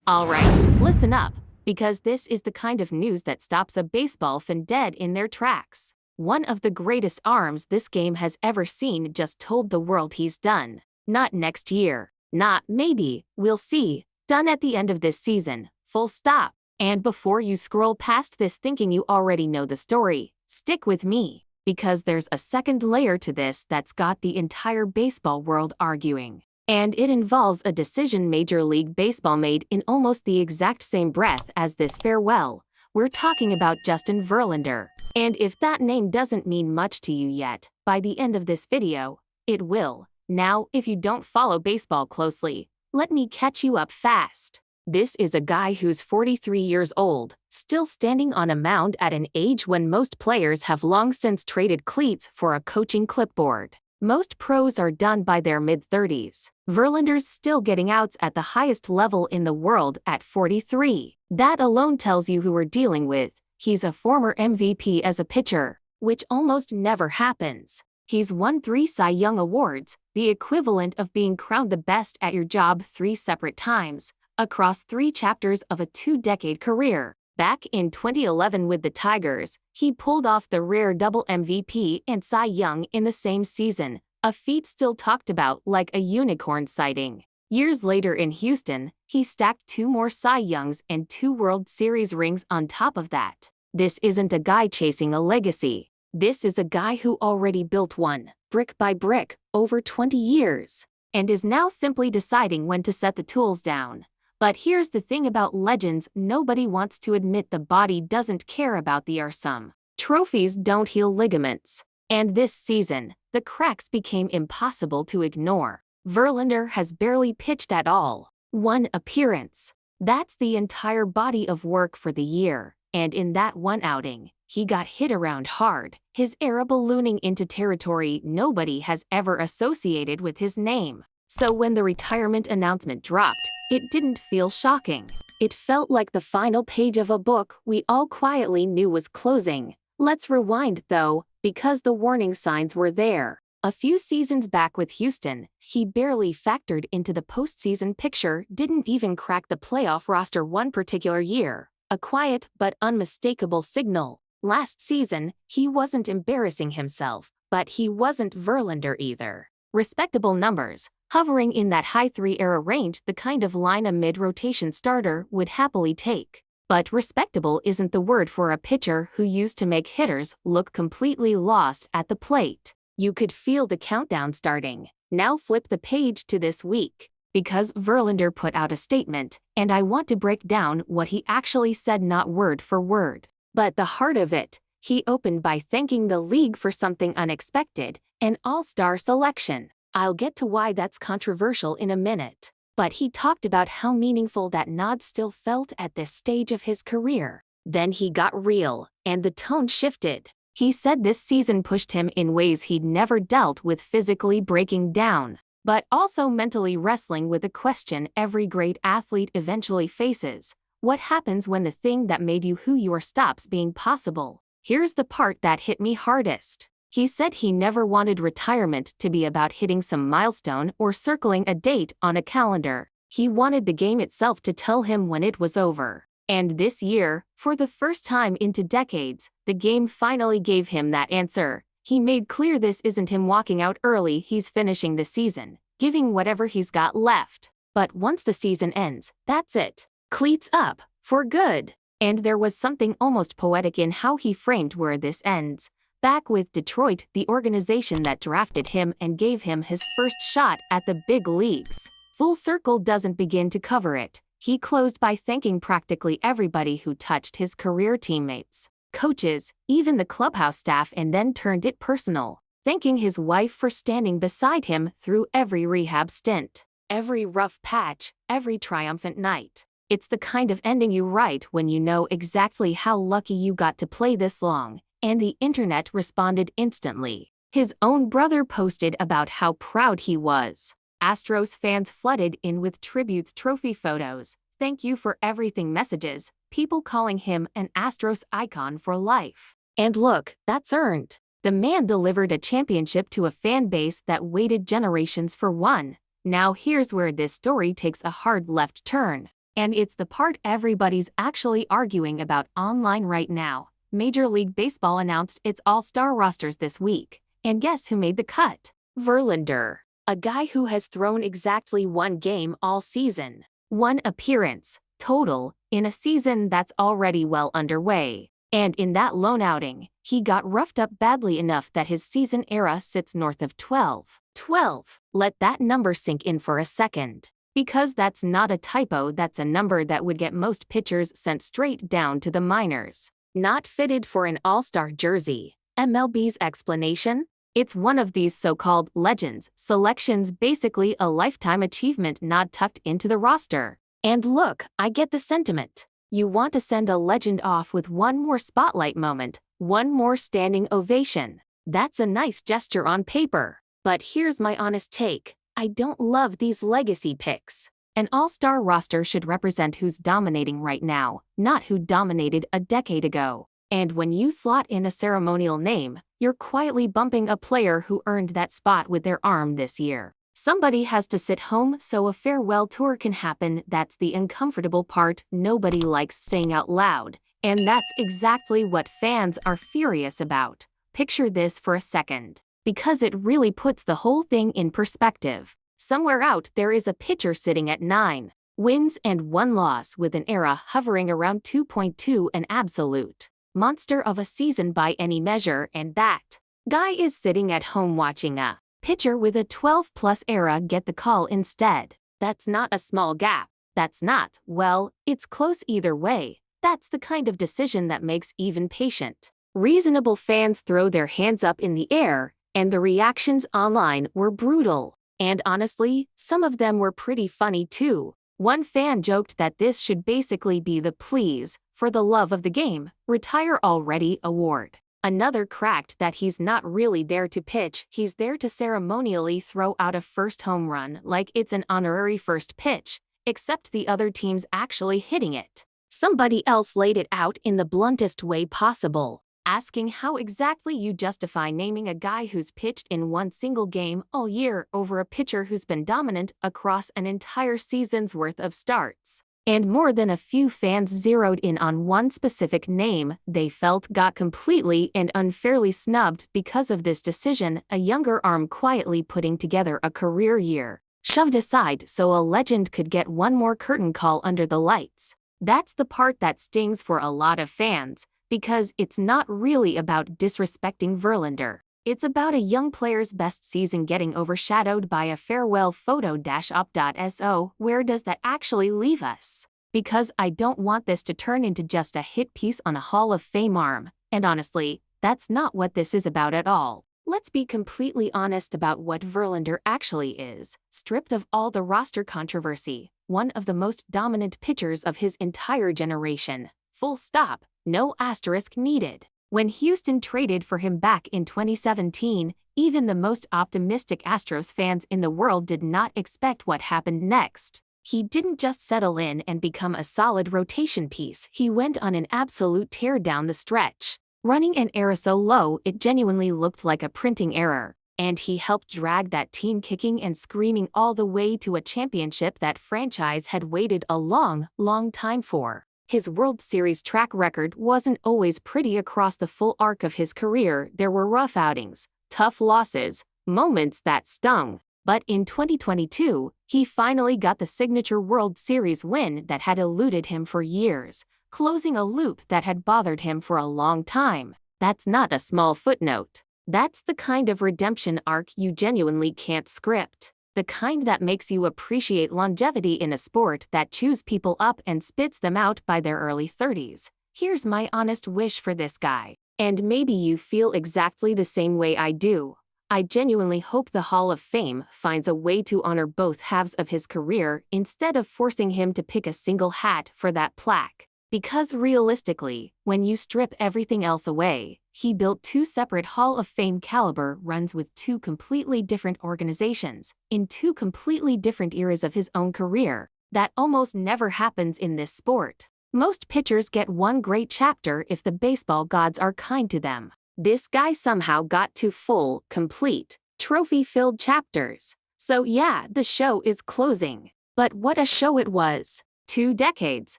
Alright, listen up, because this is the kind of news that stops a baseball fan dead in their tracks. One of the greatest arms this game has ever seen just told the world he's done. Not next year. Not maybe, we'll see. Done at the end of this season. Full stop. And before you scroll past this thinking you already know the story, stick with me, because there's a second layer to this that's got the entire baseball world arguing. And it involves a decision Major League Baseball made in almost the exact same breath as this farewell. We're talking about Justin Verlander. And if that name doesn't mean much to you yet, by the end of this video, it will. Now, if you don't follow baseball closely, let me catch you up fast. This is a guy who's 43 years old, still standing on a mound at an age when most players have long since traded cleats for a coaching clipboard. Most pros are done by their mid-30s. Verlander's still getting outs at the highest level in the world at 43. That alone tells you who we're dealing with. He's a former MVP as a pitcher, which almost never happens. He's won 3 Cy Young Awards, the equivalent of being crowned the best at your job 3 separate times, across 3 chapters of a 2-decade career. Back in 2011 with the Tigers, he pulled off the rare double MVP and Cy Young in the same season, a feat still talked about like a unicorn sighting. Years later in Houston, he stacked 2 more Cy Youngs and 2 World Series rings on top of that. This isn't a guy chasing a legacy. This is a guy who already built one, brick by brick, over 20 years, and is now simply deciding when to set the tools down. But here's the thing about legends: nobody wants to admit the body doesn't care about the some. Trophies don't heal ligaments. And this season, the cracks became impossible to ignore. Verlander has barely pitched at all. 1 appearance. That's the entire body of work for the year. And in that one outing, he got hit around hard, his era ballooning into territory nobody has ever associated with his name. So when the retirement announcement dropped, it didn't feel shocking. It felt like the final page of a book we all quietly knew was closing. Let's rewind though, because the warning signs were there. A few seasons back with Houston, he barely factored into the postseason picture, didn't even crack the playoff roster one particular year. A quiet but unmistakable signal. Last season, he wasn't embarrassing himself, but he wasn't Verlander either. Respectable numbers, hovering in that high 3 era range, the kind of line a mid-rotation starter would happily take. But respectable isn't the word for a pitcher who used to make hitters look completely lost at the plate. You could feel the countdown starting. Now flip the page to this week, because Verlander put out a statement, and I want to break down what he actually said, not word for word, but the heart of it. He opened by thanking the league for something unexpected, an all-star selection. I'll get to why that's controversial in a minute. But he talked about how meaningful that nod still felt at this stage of his career. Then he got real, and the tone shifted. He said this season pushed him in ways he'd never dealt with, physically breaking down, but also mentally wrestling with a question every great athlete eventually faces. What happens when the thing that made you who you are stops being possible? Here's the part that hit me hardest. He said he never wanted retirement to be about hitting some milestone or circling a date on a calendar. He wanted the game itself to tell him when it was over. And this year, for the first time into decades, the game finally gave him that answer. He made clear this isn't him walking out early, he's finishing the season, giving whatever he's got left. But once the season ends, that's it. Cleats up, for good. And there was something almost poetic in how he framed where this ends. Back with Detroit, the organization that drafted him and gave him his first shot at the big leagues. Full circle doesn't begin to cover it. He closed by thanking practically everybody who touched his career: teammates, coaches, even the clubhouse staff, and then turned it personal, thanking his wife for standing beside him through every rehab stint, every rough patch, every triumphant night. It's the kind of ending you write when you know exactly how lucky you got to play this long. And the internet responded instantly. His own brother posted about how proud he was. Astros fans flooded in with tributes, trophy photos, thank you for everything messages, people calling him an Astros icon for life. And look, that's earned. The man delivered a championship to a fan base that waited generations for one. Now here's where this story takes a hard left turn. And it's the part everybody's actually arguing about online right now. Major League Baseball announced its all-star rosters this week. And guess who made the cut? Verlander. A guy who has thrown exactly one game all season. One appearance, total, in a season that's already well underway. And in that lone outing, he got roughed up badly enough that his season era sits north of 12. 12. Let that number sink in for a second. Because that's not a typo, that's a number that would get most pitchers sent straight down to the minors. Not fitted for an all-star jersey. MLB's explanation? It's one of these so-called legends selections, basically a lifetime achievement nod tucked into the roster. And look, I get the sentiment. You want to send a legend off with one more spotlight moment, one more standing ovation. That's a nice gesture on paper. But here's my honest take. I don't love these legacy picks. An all-star roster should represent who's dominating right now, not who dominated a decade ago. And when you slot in a ceremonial name, you're quietly bumping a player who earned that spot with their arm this year. Somebody has to sit home so a farewell tour can happen. That's the uncomfortable part nobody likes saying out loud. And that's exactly what fans are furious about. Picture this for a second. Because it really puts the whole thing in perspective. Somewhere out there is a pitcher sitting at 9 wins and 1 loss with an ERA hovering around 2.2, an absolute monster of a season by any measure, and that guy is sitting at home watching a pitcher with a 12-plus ERA get the call instead. That's not a small gap. That's not, well, it's close either way. That's the kind of decision that makes even patient, reasonable fans throw their hands up in the air, and the reactions online were brutal. And honestly, some of them were pretty funny too. One fan joked that this should basically be the "please, for the love of the game, retire already" award. Another cracked that he's not really there to pitch, he's there to ceremonially throw out a first home run like it's an honorary first pitch, except the other team's actually hitting it. Somebody else laid it out in the bluntest way possible, asking how exactly you justify naming a guy who's pitched in one single game all year over a pitcher who's been dominant across an entire season's worth of starts. And more than a few fans zeroed in on one specific name they felt got completely and unfairly snubbed because of this decision, a younger arm quietly putting together a career year, shoved aside so a legend could get one more curtain call under the lights. That's the part that stings for a lot of fans, because it's not really about disrespecting Verlander. It's about a young player's best season getting overshadowed by a farewell photo-op.so. Where does that actually leave us? Because I don't want this to turn into just a hit piece on a Hall of Fame arm, and honestly, that's not what this is about at all. Let's be completely honest about what Verlander actually is. Stripped of all the roster controversy, one of the most dominant pitchers of his entire generation. Full stop, no asterisk needed. When Houston traded for him back in 2017, even the most optimistic Astros fans in the world did not expect what happened next. He didn't just settle in and become a solid rotation piece, he went on an absolute tear down the stretch, running an ERA so low it genuinely looked like a printing error. And he helped drag that team kicking and screaming all the way to a championship that franchise had waited a long, long time for. His World Series track record wasn't always pretty across the full arc of his career. There were rough outings, tough losses, moments that stung. But in 2022, he finally got the signature World Series win that had eluded him for years, closing a loop that had bothered him for a long time. That's not a small footnote. That's the kind of redemption arc you genuinely can't script. The kind that makes you appreciate longevity in a sport that chews people up and spits them out by their early 30s. Here's my honest wish for this guy. And maybe you feel exactly the same way I do. I genuinely hope the Hall of Fame finds a way to honor both halves of his career instead of forcing him to pick a single hat for that plaque. Because realistically, when you strip everything else away, he built 2 separate Hall of Fame caliber runs with 2 completely different organizations, in 2 completely different eras of his own career. That almost never happens in this sport. Most pitchers get one great chapter if the baseball gods are kind to them. This guy somehow got 2 full, complete, trophy-filled chapters. So yeah, the show is closing. But what a show it was! 2 decades,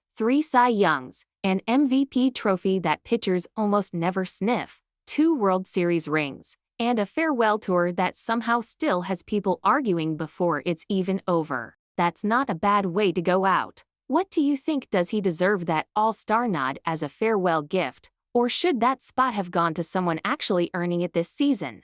3 Cy Youngs, an MVP trophy that pitchers almost never sniff, 2 World Series rings, and a farewell tour that somehow still has people arguing before it's even over. That's not a bad way to go out. What do you think? Does he deserve that all-star nod as a farewell gift, or should that spot have gone to someone actually earning it this season?